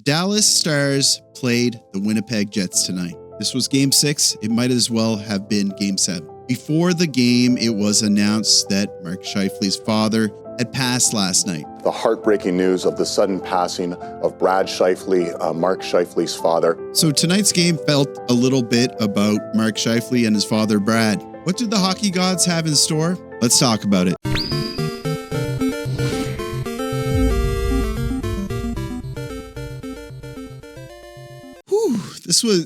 Dallas Stars played the Winnipeg Jets tonight. This was game 6. It might as well have been game 7. Before the game, it was announced that Mark Scheifele's father had passed last night. The heartbreaking news of the sudden passing of Brad Scheifele, Mark Scheifele's father. So tonight's game felt a little bit about Mark Scheifele and his father, Brad. What did the hockey gods have in store? Let's talk about it.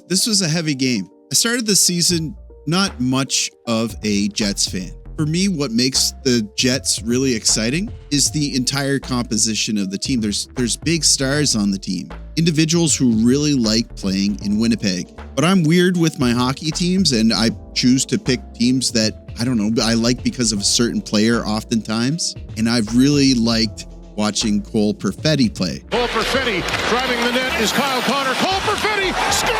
This was a heavy game. I started the season not much of a Jets fan. For me, what makes the Jets really exciting is the entire composition of the team. There's big stars on the team, individuals who really like playing in Winnipeg. But I'm weird with my hockey teams, and I choose to pick teams that, I don't know, I like because of a certain player oftentimes. And I've really liked watching Cole Perfetti play. Cole Perfetti driving the net is Kyle Connor. Cole Perfetti scores!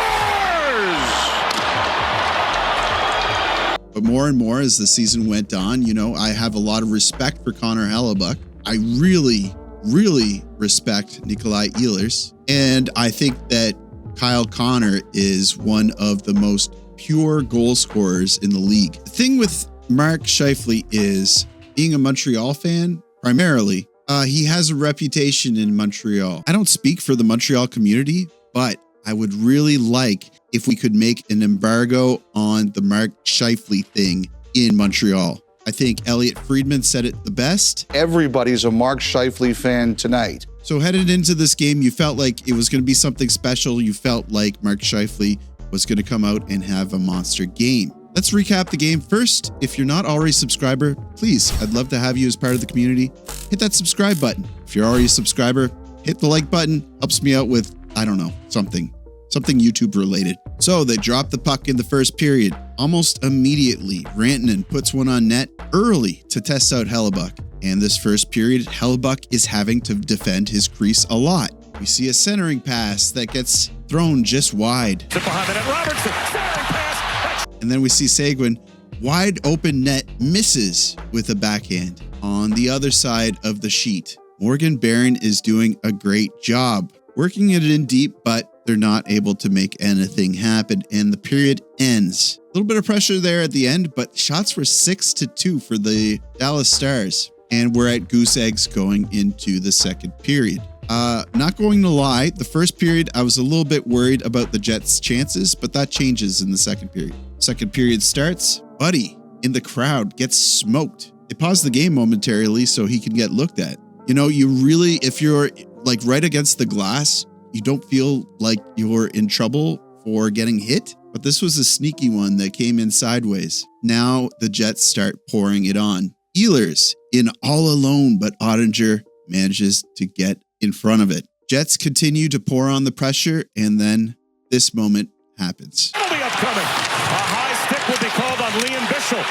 But more and more as the season went on, I have a lot of respect for Connor Hellebuyck. I really, really respect Nikolai Ehlers. And I think that Kyle Connor is one of the most pure goal scorers in the league. The thing with Mark Scheifele is, being a Montreal fan, primarily, he has a reputation in Montreal. I don't speak for the Montreal community, but I would really like if we could make an embargo on the Mark Scheifele thing in Montreal. I think Elliot Friedman said it the best. Everybody's a Mark Scheifele fan tonight. So headed into this game, you felt like it was going to be something special. You felt like Mark Scheifele was going to come out and have a monster game. Let's recap the game first. If you're not already a subscriber, please, I'd love to have you as part of the community. Hit that subscribe button. If you're already a subscriber, hit the like button. Helps me out with, I don't know, something YouTube related. So they drop the puck in the first period. Almost immediately, Rantanen puts one on net early to test out Hellebuyck. And this first period, Hellebuyck is having to defend his crease a lot. We see a centering pass that gets thrown just wide. Behind the net, Robertson, centering pass. And then we see Seguin, wide open net, misses with a backhand. On the other side of the sheet, Morgan Barron is doing a great job working it in deep, but they're not able to make anything happen. And the period ends. A little bit of pressure there at the end, but shots were 6-2 for the Dallas Stars. And we're at goose eggs going into the second period. Not going to lie, the first period, I was a little bit worried about the Jets' chances, but that changes in the second period. Second period starts, Buddy in the crowd gets smoked. They pause the game momentarily so he can get looked at. You really, if you're like right against the glass, you don't feel like you're in trouble for getting hit. But this was a sneaky one that came in sideways. Now the Jets start pouring it on. Ehlers in all alone, but Oettinger manages to get in front of it. Jets continue to pour on the pressure, and then this moment happens. It'll be upcoming. A high stick will be called on Liam Bischel.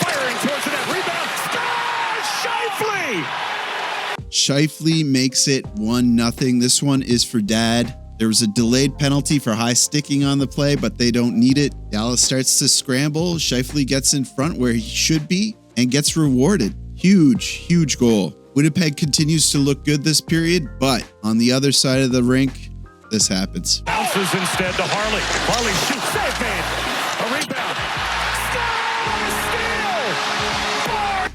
Firing towards the net. Rebound. Scheifele makes it 1-0. This one is for Dad. There was a delayed penalty for high sticking on the play, but they don't need it. Dallas starts to scramble. Scheifele gets in front where he should be and gets rewarded. Huge goal. Winnipeg continues to look good this period, but on the other side of the rink, this happens. Bounces instead to Harley. Harley shoots. Save made. A rebound.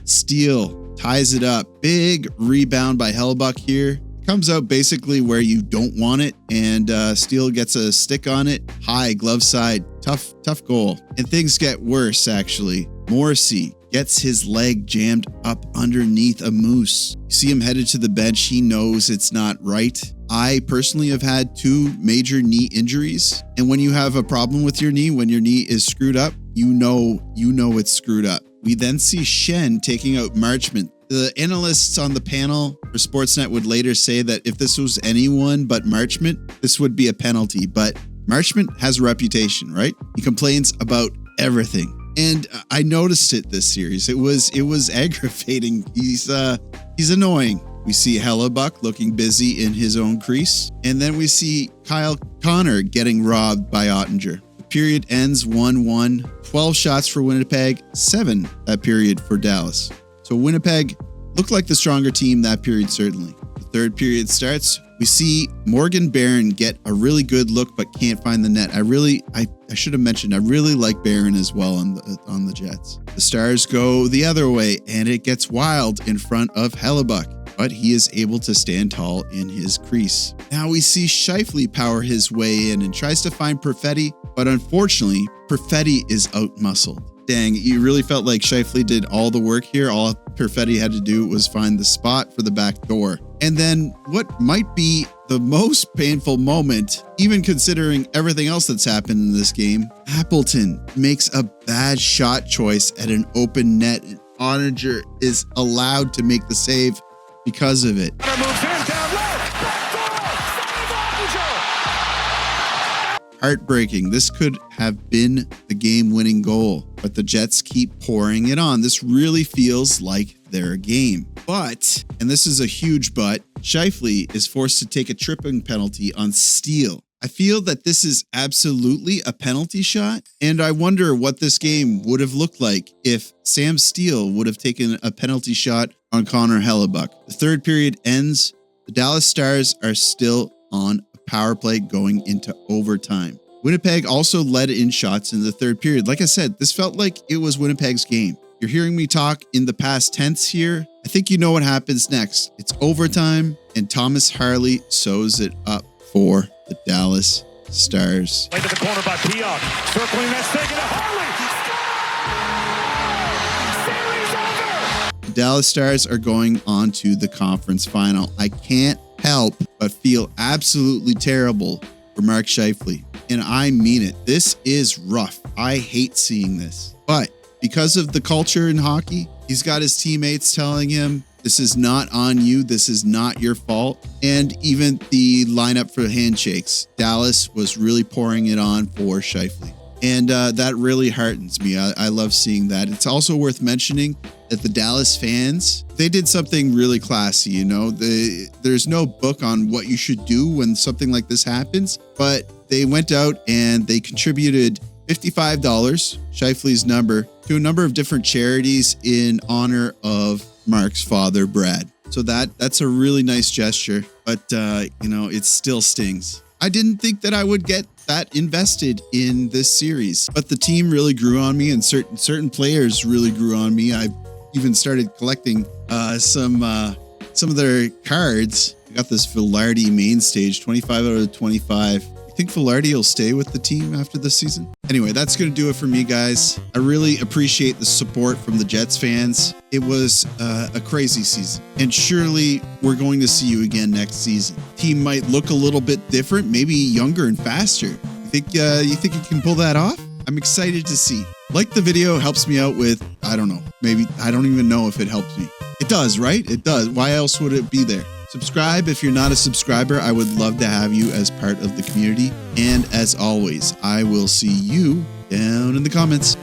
Steele ties it up. Big rebound by Hellebuyck here. Comes out basically where you don't want it, and Steele gets a stick on it. High glove side. Tough goal. And things get worse, actually. Morrissey gets his leg jammed up underneath a moose. You see him headed to the bench. He knows it's not right. I personally have had 2 major knee injuries. And when you have a problem with your knee, when your knee is screwed up, you know it's screwed up. We then see Shen taking out Marchment. The analysts on the panel for Sportsnet would later say that if this was anyone but Marchment, this would be a penalty. But Marchment has a reputation, right? He complains about everything. And I noticed it this series. It was aggravating. He's annoying. We see Hellebuyck looking busy in his own crease. And then we see Kyle Connor getting robbed by Oettinger. The period ends 1-1. 12 shots for Winnipeg, 7 that period for Dallas. So Winnipeg looked like the stronger team that period, certainly. The third period starts. We see Morgan Barron get a really good look, but can't find the net. I should have mentioned, I really like Barron as well on the Jets. The Stars go the other way, and it gets wild in front of Hellebuyck, but he is able to stand tall in his crease. Now we see Scheifele power his way in and tries to find Perfetti, but unfortunately, Perfetti is out-muscled. Dang, you really felt like Scheifele did all the work here. All Perfetti had to do was find the spot for the back door. And then what might be the most painful moment, even considering everything else that's happened in this game, Appleton makes a bad shot choice at an open net, and Oettinger is allowed to make the save because of it. Heartbreaking. This could have been the game-winning goal, but the Jets keep pouring it on. This really feels like their game. But, and this is a huge but, Scheifele is forced to take a tripping penalty on Steele. I feel that this is absolutely a penalty shot, and I wonder what this game would have looked like if Sam Steele would have taken a penalty shot on Connor Hellebuyck. The third period ends. The Dallas Stars are still on power play going into overtime. Winnipeg also led in shots in the third period. Like I said, this felt like it was Winnipeg's game. You're hearing me talk in the past tense here. I think you know what happens next. It's overtime, and Thomas Harley sews it up for the Dallas Stars. Right to the corner by Pionk. Circling that stick into Harley. Series over! The Dallas Stars are going on to the conference final. I can't help but feel absolutely terrible for Mark Scheifele. And I mean it. This is rough. I hate seeing this. But because of the culture in hockey, he's got his teammates telling him, this is not on you. This is not your fault. And even the lineup for handshakes, Dallas was really pouring it on for Scheifele. And that really heartens me. I love seeing that. It's also worth mentioning that the Dallas fans, they did something really classy, you know. There's no book on what you should do when something like this happens, but they went out and they contributed $55, Scheifele's number, to a number of different charities in honor of Mark's father, Brad. So that's a really nice gesture, but you know, it still stings. I didn't think that I would get that invested in this series, but the team really grew on me, and certain players really grew on me. I even started collecting some of their cards. I got this Vilardi main stage, 25 out of 25. You think Vilardi will stay with the team after this season? Anyway, that's going to do it for me, guys. I really appreciate the support from the Jets fans. It was a crazy season, and surely we're going to see you again next season. Team might look a little bit different, maybe younger and faster. You think you can pull that off? I'm excited to see. Like the video, helps me out with, I don't know, maybe, I don't even know if it helps me. It does, right? It does. Why else would it be there? Subscribe if you're not a subscriber. I would love to have you as part of the community. And as always, I will see you down in the comments.